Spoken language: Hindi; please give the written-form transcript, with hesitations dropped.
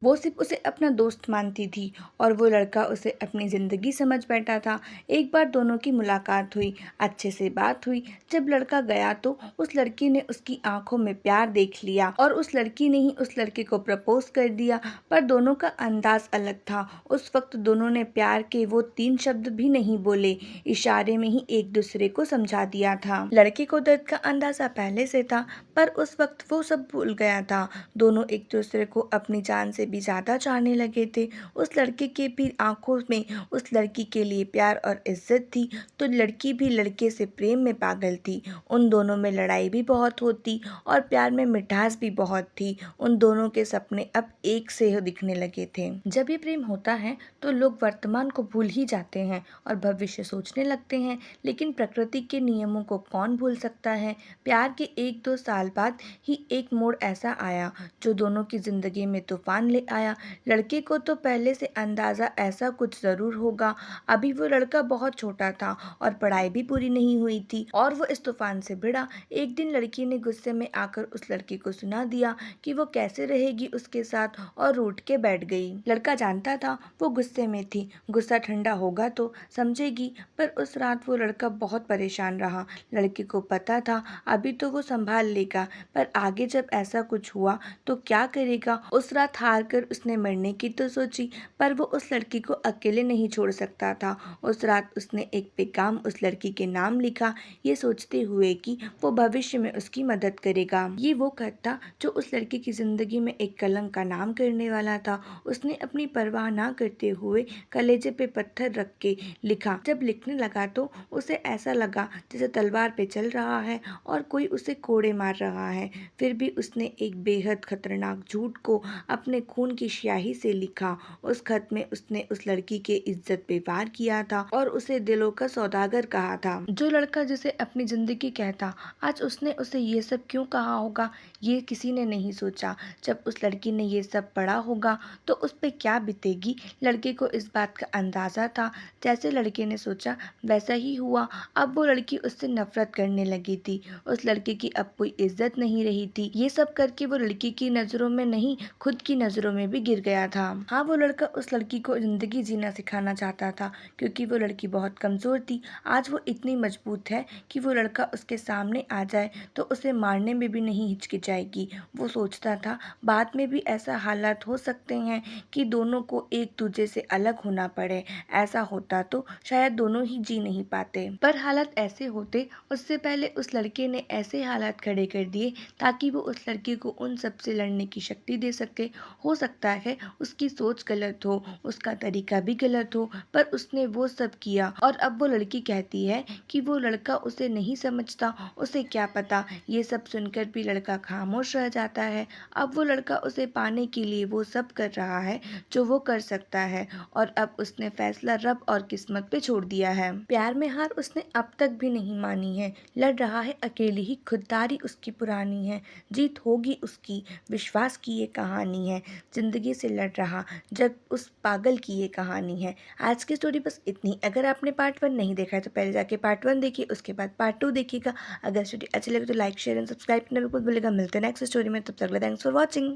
वो सिर्फ उसे अपना दोस्त मानती थी और वो लड़का उसे अपनी ज़िंदगी समझ बैठा था। एक बार दोनों की मुलाकात हुई, अच्छे से बात हुई। जब लड़का गया तो उस लड़की ने उसकी आंखों में प्यार देख लिया और उस लड़की ने ही उस लड़के को प्रपोज कर दिया। पर दोनों का अंदाज अलग था। उस वक्त दोनों ने प्यार के वो 3 शब्द भी नहीं बोले, इशारे में ही एक दूसरे को समझा दिया था। लड़के को दर्द का अंदाज़ा पहले से था, पर उस वक्त वो सब भूल गया था। दोनों एक दूसरे को अपनी जान से भी ज़्यादा चाहने लगे थे। उस लड़के के भी आंखों में उस लड़की के लिए प्यार और इज्जत थी, तो लड़की भी लड़के से प्रेम में पागल थी। उन दोनों में लड़ाई भी बहुत होती और प्यार में मिठास भी बहुत थी। उन दोनों के सपने अब एक से दिखने लगे थे। जब ये प्रेम होता है तो लोग वर्तमान को भूल ही जाते हैं और भविष्य सोचने लगते हैं, लेकिन प्रकृति के नियमों को कौन भूल सकता है। प्यार के 1-2 साल बाद ही एक मोड़ ऐसा आया जो दोनों की जिंदगी में तूफान ले आया। लड़के को तो पहले से अंदाज़ा ऐसा कुछ ज़रूर होगा। अभी वो लड़का बहुत छोटा था और पढ़ाई भी पूरी नहीं हुई थी और वो इस तूफान से भिड़ा। एक दिन लड़की ने गुस्से में आकर उस लड़के को सुना दिया कि वो कैसे रहेगी उसके साथ और रूठ के बैठ गई। लड़का जानता था वो गुस्से में थी, गुस्सा ठंडा होगा तो समझेगी, पर उस रात वो लड़का बहुत परेशान रहा। लड़के को पता था अभी तो वो संभाल लेगा, पर आगे जब ऐसा कुछ हुआ तो क्या करेगा। उस रात हार कर उसने मरने की तो सोची, पर वो उस लड़की को अकेले नहीं छोड़ सकता था। उस रात उसने एक पैगाम उस लड़की के नाम लिखा, ये सोचते हुए कि वो भविष्य में उसकी मदद करेगा। ये वो खत था जो उस लड़की की जिंदगी में एक कलंक का नाम करने वाला था। उसने अपनी परवाह ना करते हुए कलेजे पे पत्थर रख के लिखा। जब लिखने लगा तो उसे ऐसा लगा जैसे तलवार पे चल रहा है और कोई उसे कोड़े मार रहा है। फिर भी उसने एक बेहद खतरनाक झूठ को अपने खून की स्याही से लिखा। उस खत में उसने उस लड़की के इज्जत पे वार किया था और उसे दिलों का सौदागर कहा था। जो लड़का जिसे अपनी जिंदगी कहता, आज उसने उसे ये सब क्यों कहा होगा, ये किसी ने नहीं सोचा। जब उस लड़की ने ये सब पढ़ा होगा तो उस पर क्या बीतेगी। लड़के को इस बात का अंदाज़ा था। जैसे लड़के ने सोचा वैसा ही हुआ। अब वो लड़की उससे नफरत करने लगी थी। उस लड़के की अब कोई इज्जत नहीं रही थी। ये सब करके वो लड़की की नज़रों में नहीं, खुद की नज़रों में भी गिर गया था। हाँ, वो लड़का उस लड़की को ज़िंदगी जीना सिखाना चाहता था, क्योंकि वो लड़की बहुत कमज़ोर थी। आज वो इतनी मजबूत है कि वो लड़का उसके सामने आ जाए तो उसे मारने में भी नहीं हिचकिचाएगी। वो सोचता था बाद में भी ऐसा हालात हो सकते हैं कि दोनों को एक दूसरे से अलग होना पड़े। ऐसा होता तो शायद दोनों ही जी नहीं पाते, पर हालात ऐसे होते उससे पहले उस लड़के ने ऐसे हालात खड़े कर दिए ताकि वो उस लड़की को उन सब से लड़ने की शक्ति दे सके। हो सकता है उसकी सोच गलत हो, उसका तरीका भी गलत हो, पर उसने वो सब किया और अब वो लड़की कहती है कि वो लड़का उसे नहीं समझता। उसे क्या पता। ये सब सुनकर भी लड़का खामोश रह जाता है। अब वो लड़का उसे पाने के लिए वो सब कर रहा है जो वो कर सकता है और अब उसने फैसला रब और किस्मत पे छोड़ दिया है। प्यार में हार उसने अब तक भी नहीं मानी है। लड़ रहा है अकेली ही, खुददारी उसकी पुरानी है, जीत होगी उसकी, विश्वास की ये कहानी है। जिंदगी से लड़ रहा जब उस पागल की ये कहानी है। आज की स्टोरी बस इतनी। अगर आपने पार्ट 1 नहीं देखा है तो पहले जाके पार्ट 1 देखिए, उसके बाद पार्ट 2 देखिएगा। अगर स्टोरी अच्छी लगे तो लाइक शेयर एंड सब्सक्राइब करना बिल्कुल भूलेगा। मिलते हैं नेक्स्ट स्टोरी में, तब तक थैंक्स फॉर वॉचिंग।